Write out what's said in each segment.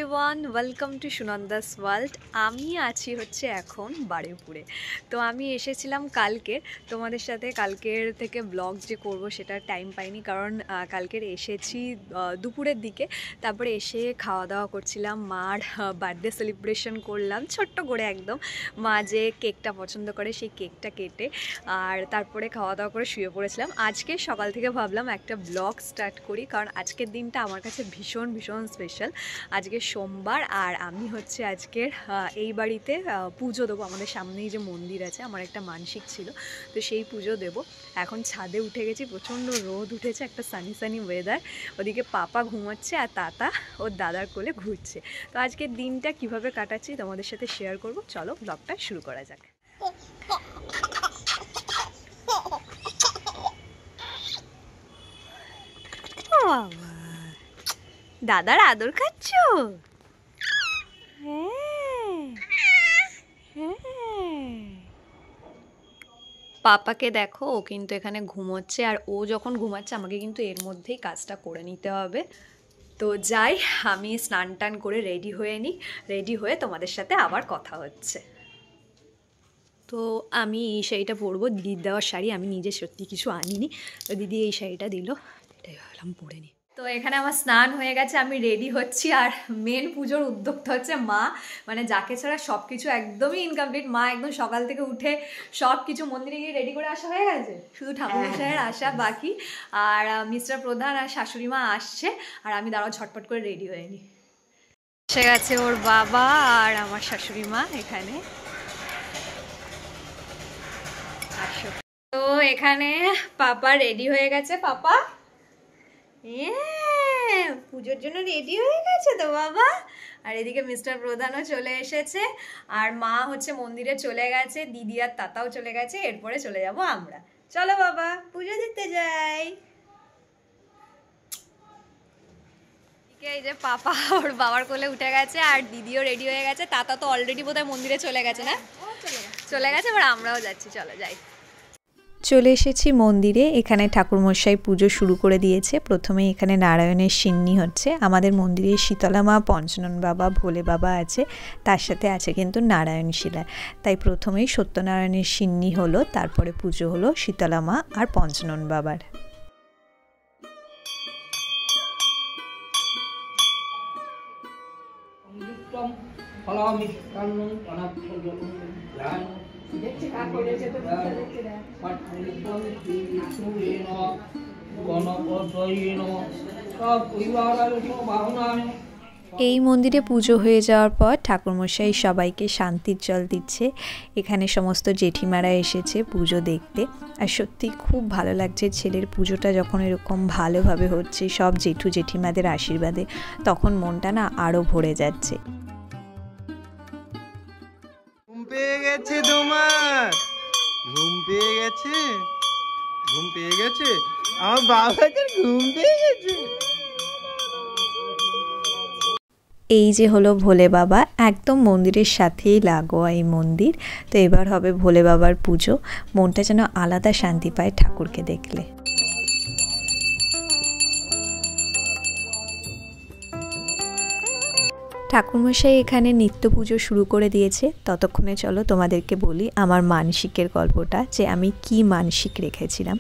Everyone, welcome to Sunanda's world. আমি আছি হচ্ছে এখন বারুইপুরে। তো আমি এসেছিলাম কালকে, তোমাদের সাথে কালকের থেকে ব্লগ যে করব সেটা টাইম পাইনি, কারণ কালকের এসেছি দুপুরের দিকে। তারপরে এসে খাওয়া দাওয়া করছিলাম, মার বার্থডে সেলিব্রেশন করলাম ছোট্ট করে একদম। মা যে কেকটা পছন্দ করে সেই কেকটা কেটে আর তারপরে খাওয়া দাওয়া করে শুয়ে পড়েছিলাম। আজকে সকাল থেকে ভাবলাম একটা ব্লগ স্টার্ট করি, কারণ আজকের দিনটা আমার কাছে ভীষণ ভীষণ স্পেশাল। আজকে সোমবার আর আমি হচ্ছে আজকের এই বাড়িতে পুজো দেবো। আমাদের সামনেই যে মন্দির আছে, আমার একটা মানসিক ছিল, তো সেই পুজো দেব। এখন ছাদে উঠে গেছি, প্রচণ্ড রোদ উঠেছে, একটা সানি সানি ওয়েদার। ওদিকে পাপা ঘুমাচ্ছে আর তাতা ওর দাদার কোলে ঘুরছে। তো আজকের দিনটা কিভাবে কাটাচ্ছি তোমাদের সাথে শেয়ার করব। চলো ব্লগটা শুরু করা যাক। দাদার আদর খাচ্ছ? হ্যাঁ হ্যাঁ। পাপাকে দেখো, ও কিন্তু এখানে ঘুমোচ্ছে, আর ও যখন ঘুমাচ্ছে আমাকে কিন্তু এর মধ্যেই কাজটা করে নিতে হবে। তো যাই, আমি স্নান টান করে রেডি হয়ে নিই, রেডি হয়ে তোমাদের সাথে আবার কথা হচ্ছে। তো আমি এই শাড়িটা পরবো, দিদির দেওয়ার শাড়ি, আমি নিজে সত্যি কিছু আনিনি, তো দিদি এই শাড়িটা দিল, এটাই ভাবলাম পরে নিই। তো এখানে আমার স্নান হয়ে গেছে, আমি রেডি হচ্ছি, আর মেন পুজোর উদ্যোক্তা হচ্ছে মা। মানে যাকে ছাড়া সব কিছু একদমই ইনকমপ্লিট। মা একদম সকাল থেকে উঠে সব কিছু মন্দিরে গিয়ে রেডি করে আসা হয়ে গেছে, শুধু ঠাকুরমশাইয়ের আসা বাকি। আর মিস্টার প্রধান আর শাশুড়ি মা আসছে, আর আমি দাঁড়াও ঝটপট করে রেডি হয়ে নিই। এসে গেছে ওর বাবা আর আমার শাশুড়ি মা এখানে। তো এখানে পাপা রেডি হয়ে গেছে। পাপা পুজোর জন্য রেডি হয়ে গেছে তো বাবা। আর এদিকে মিস্টার প্রধানও চলে এসেছে, আর মা হচ্ছে মন্দিরে চলে গেছে, দিদি আর তাতাও চলে গেছে। এরপরে চলে যাব আমরা। চলো বাবা পুজো দিতে যাই। এই যে পাপা ওর বাবার কোলে উঠে গেছে, আর দিদিও রেডি হয়ে গেছে। তাতা তো অলরেডি বোধহয় মন্দিরে চলে গেছে, না? চলে গেছে, এবার আমরাও যাচ্ছি, চলো যাই। চলে এসেছি মন্দিরে। এখানে ঠাকুরমশাই পুজো শুরু করে দিয়েছে। প্রথমে এখানে নারায়ণের সিন্নি হচ্ছে। আমাদের মন্দিরে শীতলা মা, পঞ্চানন বাবা, ভোলে বাবা আছে, তার সাথে আছে কিন্তু নারায়ণ শিলা। তাই প্রথমেই সত্যনারায়ণের সিন্নি হলো, তারপরে পুজো হলো শীতলা মা আর পঞ্চানন বাবার। এই মন্দিরে পুজো হয়ে যাওয়ার পর ঠাকুরমশাই সবাইকে শান্তির জল দিচ্ছে। এখানে সমস্ত জেঠিমারা এসেছে পুজো দেখতে, আর সত্যি খুব ভালো লাগছে ছেলের পুজোটা যখন এরকম ভালোভাবে হচ্ছে, সব জেঠু জেঠিমাদের আশীর্বাদে, তখন মনটা না আরো ভরে যাচ্ছে। ঘুম পেয়ে গেছে তোমার, ঘুম পেয়ে গেছে, ঘুম পেয়ে গেছে আমার বাবাকে, ঘুম পেয়ে গেছে। এই যে হলো ভোলে বাবা, একদম মন্দিরের সাথেই লাগোয়া এই মন্দির। তো এবার হবে ভোলে বাবার পুজো। মনটা যেন আলাদা শান্তি পায় ঠাকুরকে দেখলে। ঠাকুরমশাই এখানে নিত্য পুজো শুরু করে দিয়েছে। ততক্ষণে চলো তোমাদেরকে বলি আমার মানসিকের গল্পটা, যে আমি কি মানসিক রেখেছিলাম।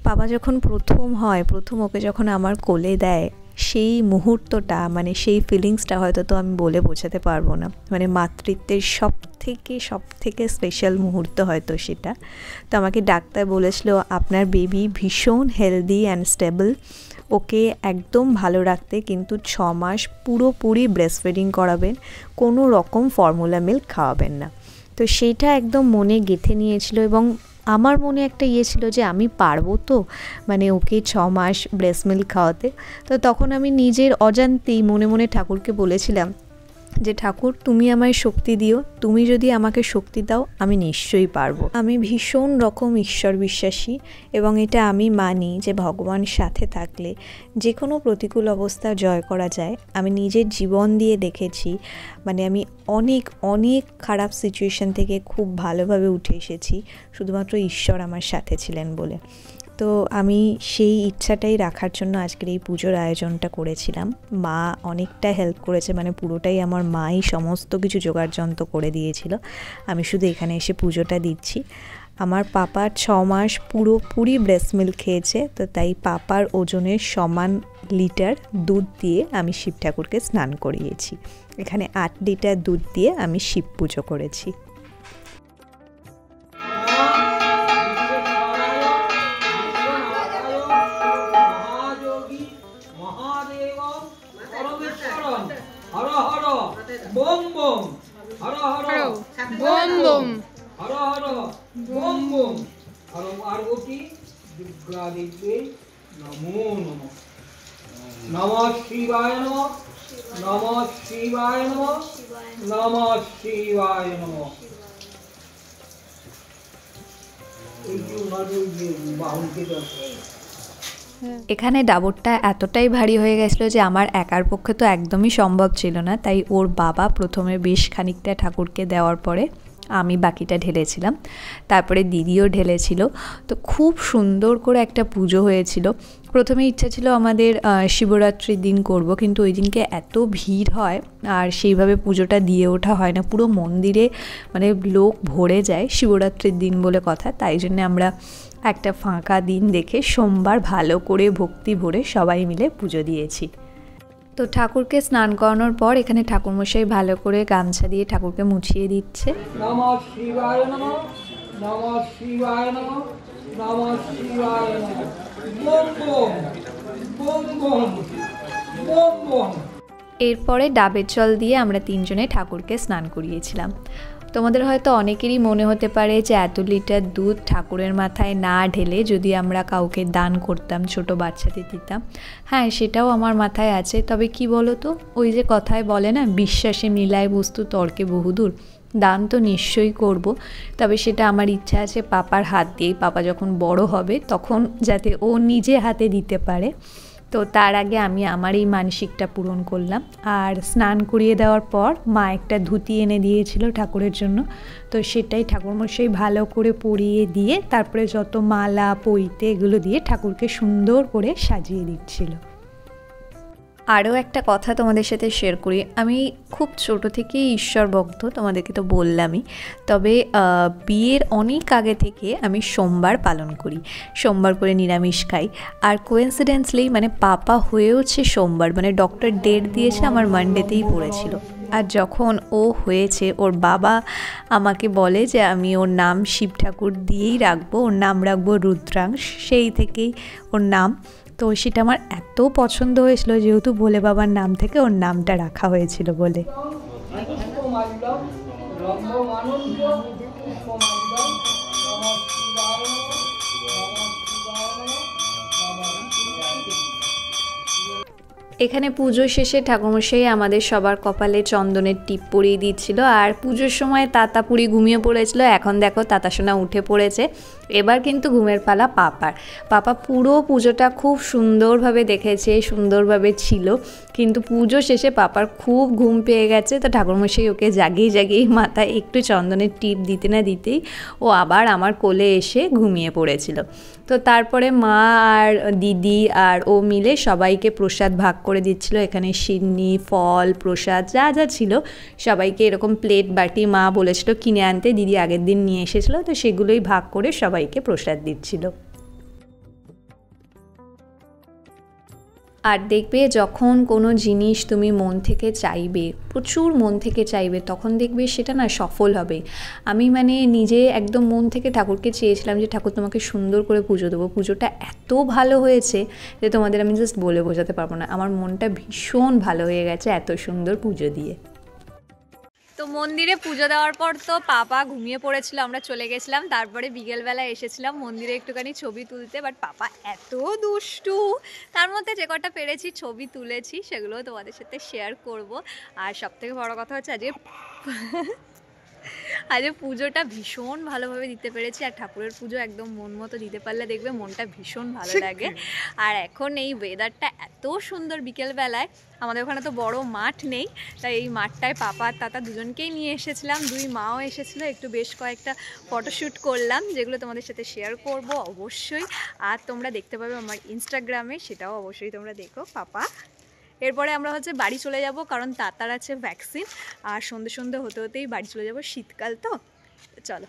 বাবা যখন প্রথম হয়, প্রথম ওকে যখন আমার কোলে দেয়, সেই মুহূর্তটা, মানে সেই ফিলিংসটা হয়তো তো আমি বলে বোঝাতে পারবো না। মানে মাতৃত্বের সব থেকে স্পেশাল মুহূর্ত হয়তো সেটা। তো আমাকে ডাক্তার বলেছিল আপনার বেবি ভীষণ হেলদি অ্যান্ড স্টেবল, ওকে একদম ভালো রাখতে, কিন্তু 6 মাস পুরোপুরি ব্রেস্ট ফিডিং করাবেন, কোনো রকম ফর্মুলা মিল্ক খাওয়াবেন না। তো সেইটা একদম মনে গেঁথে নিয়েছিল, এবং আমার মনে একটা ছিল যে আমি পারবো তো, মানে ওকে 6 মাস ব্রেস্ট মিল্ক খাওয়াতে। তো তখন আমি নিজের অজান্তেই মনে মনে ঠাকুরকে বলেছিলাম যে ঠাকুর তুমি আমায় শক্তি দিও, তুমি যদি আমাকে শক্তি দাও আমি নিশ্চয়ই পারবো। আমি ভীষণ রকম ঈশ্বর বিশ্বাসী, এবং এটা আমি মানি যে ভগবান সাথে থাকলে যে কোনো প্রতিকূল অবস্থা জয় করা যায়। আমি নিজের জীবন দিয়ে দেখেছি, মানে আমি অনেক অনেক খারাপ সিচুয়েশন থেকে খুব ভালোভাবে উঠে এসেছি, শুধুমাত্র ঈশ্বর আমার সাথে ছিলেন বলে। তো আমি সেই ইচ্ছাটাই রাখার জন্য আজকের এই পুজোর আয়োজনটা করেছিলাম। মা অনেকটা হেল্প করেছে, মানে পুরোটাই আমার মাই সমস্ত কিছু জোগাড়যন্ত্র করে দিয়েছিল। আমি শুধু এখানে এসে পুজোটা দিচ্ছি। আমার পাপার 6 মাস পুরোপুরি ব্রেস্ট মিল্ক খেয়েছে, তো তাই পাপার ওজনের সমান লিটার দুধ দিয়ে আমি শিব ঠাকুরকে স্নান করিয়েছি। এখানে 8 লিটার দুধ দিয়ে আমি শিব পুজো করেছি। Har Har bomb bomb, Har Har bomb bomb, Har Har bomb bomb, হর পার্বতী দুর্গা দেবী নমো নমঃ। নমঃ শিবায় নমঃ, নমঃ শিবায় নমঃ, নমঃ শিবায় নমঃ। এই যে ওনার যে বাহুকে এখানে ডাবরটা এতটাই ভারী হয়ে গেছিলো যে আমার একার পক্ষে তো একদমই সম্ভব ছিল না, তাই ওর বাবা প্রথমে বেশ খানিকটা ঠাকুরকে দেওয়ার পরে আমি বাকিটা ঢেলেছিলাম, তারপরে দিদিও ঢেলেছিল। তো খুব সুন্দর করে একটা পুজো হয়েছিল। প্রথমে ইচ্ছা ছিল আমাদের শিবরাত্রির দিন করব, কিন্তু ওই দিনকে এত ভিড় হয় আর সেইভাবে পুজোটা দিয়ে ওঠা হয় না। পুরো মন্দিরে মানে লোক ভরে যায় শিবরাত্রির দিন বলে কথা, তাই জন্য আমরা একটা ফাঁকা দিন দেখে সোমবার ভালো করে ভক্তি ভরে সবাই মিলে পুজো দিয়েছি। তো ঠাকুরকে স্নান করানোর পর এখানে ঠাকুরমশাই ভালো করে গামছা দিয়ে ঠাকুরকে মুছিয়ে দিচ্ছে। নমঃ শিবায় নমঃ, নমঃ শিবায় নমঃ, নমঃ শিবায় নমঃ। বম বম, বম বম, বম বম। এরপরে ডাবের জল দিয়ে আমরা 3 জনে ঠাকুরকে স্নান করিয়েছিলাম। তোমাদের হয়তো অনেকেরই মনে হতে পারে যে এত লিটার দুধ ঠাকুরের মাথায় না ঢেলে যদি আমরা কাউকে দান করতাম, ছোট বাচ্চাদের দিতাম। হ্যাঁ, সেটাও আমার মাথায় আছে, তবে কি বলো তো, ওই যে কথায় বলে না, বিশ্বাসে মিলায় বস্তু তর্কে বহুদূর। দান তো নিশ্চয়ই করব, তবে সেটা আমার ইচ্ছা আছে পাপার হাত দিয়েই। পাপা যখন বড় হবে তখন যাতে ও নিজে হাতে দিতে পারে। তো তার আগে আমি আমার এই মানসিকটা পূরণ করলাম। আর স্নান করিয়ে দেওয়ার পর মা একটা ধুতি এনে দিয়েছিল ঠাকুরের জন্য, তো সেটাই ঠাকুরমশাই ভালো করে পরিয়ে দিয়ে তারপরে যত মালা পইতে এগুলো দিয়ে ঠাকুরকে সুন্দর করে সাজিয়ে দিচ্ছিল। আরও একটা কথা তোমাদের সাথে শেয়ার করি, আমি খুব ছোট থেকেই ঈশ্বর ভক্ত, তোমাদেরকে তো বললামই। তবে বিয়ের অনেক আগে থেকে আমি সোমবার পালন করি, সোমবার করে নিরামিষ খাই। আর কোইন্সিডেন্সলি মানে পাপা হয়েওছে সোমবার, মানে ডক্টর ডেট দিয়েছে আমার মানডেতেই পড়েছিল। আর যখন ও হয়েছে ওর বাবা আমাকে বলে যে আমি ওর নাম শিব ঠাকুর দিয়েই রাখবো, ওর নাম রাখবো রুদ্রাংশ, সেই থেকেই ওর নাম। তো সেটা আমার এত পছন্দ হয়েছিল, যেহেতু ভোলে বাবার নাম থেকে ওর নামটা রাখা হয়েছিল বলে। এখানে পুজো শেষে ঠাকুরমশাই আমাদের সবার কপালে চন্দনের টিপ পরিয়ে দিচ্ছিল। আর পুজোর সময় তাতাপুরি ঘুমিয়ে পড়েছিল, এখন দেখো তাতাসোনা উঠে পড়েছে। এবার কিন্তু ঘুমের পালা পাপার। পাপা পুরো পুজোটা খুব সুন্দরভাবে দেখেছে, সুন্দরভাবে ছিল, কিন্তু পুজো শেষে পাপার খুব ঘুম পেয়ে গেছে। তো ঠাকুরমশাই ওকে জাগিয়ে জাগিয়ে মাথায় একটু চন্দনের টিপ দিতে না দিতেই ও আবার আমার কোলে এসে ঘুমিয়ে পড়েছিল। তো তারপরে মা আর দিদি আর ও মিলে সবাইকে প্রসাদ ভাগ করে দিচ্ছিল। এখানে সিন্নি, ফল, প্রসাদ যা যা ছিল সবাইকে এরকম প্লেট বাটি মা বলেছিল কিনে আনতে, দিদি আগের দিন নিয়ে এসেছিলো, তো সেগুলোই ভাগ করে সবাইকে প্রসাদ দিচ্ছিল। আর দেখবে যখন কোনো জিনিস তুমি মন থেকে চাইবে, প্রচুর মন থেকে চাইবে, তখন দেখবে সেটা না সফল হবে। আমি মানে নিজে একদম মন থেকে ঠাকুরকে চেয়েছিলাম যে ঠাকুর তোমাকে সুন্দর করে পুজো দেবো। পুজোটা এত ভালো হয়েছে যে তোমাদের আমি জাস্ট বলে বোঝাতে পারবো না। আমার মনটা ভীষণ ভালো হয়ে গেছে এত সুন্দর পুজো দিয়ে। তো মন্দিরে পুজো দেওয়ার পর তো পাপা ঘুমিয়ে পড়েছিল, আমরা চলে গেছিলাম। তারপরে বিকেলবেলা এসেছিলাম মন্দিরে একটুখানি ছবি তুলতে, বাট পাপা এত দুষ্টু, তার মধ্যে যে কটা পেরেছি ছবি তুলেছি, সেগুলো তোমাদের সাথে শেয়ার করব। আর সবথেকে বড় কথা হচ্ছে আজকে আজ পুজোটা ভীষণ ভালোভাবে দিতে পেরেছি, আর ঠাকুরের পুজো একদম মন মতো দিতে পারলে দেখবে মনটা ভীষণ ভালো লাগে। আর এখন এই ওয়েদারটা এত সুন্দর বিকেলবেলায়, আমাদের ওখানে তো বড় মাঠ নেই, তাই এই মাঠটায় পাপা আর তাতা দুজনকেই নিয়ে এসেছিলাম, দুই মাও এসেছিলো, একটু বেশ কয়েকটা ফটোশ্যুট করলাম যেগুলো তোমাদের সাথে শেয়ার করব অবশ্যই, আর তোমরা দেখতে পাবে আমার ইনস্টাগ্রামে, সেটাও অবশ্যই তোমরা দেখো। পাপা এরপরে আমরা হচ্ছে বাড়ি চলে যাব, কারণ তাতার আছে ভ্যাকসিন, আর সন্ধে সন্ধে হতে হতেই বাড়ি চলে যাব, শীতকাল তো। চলো।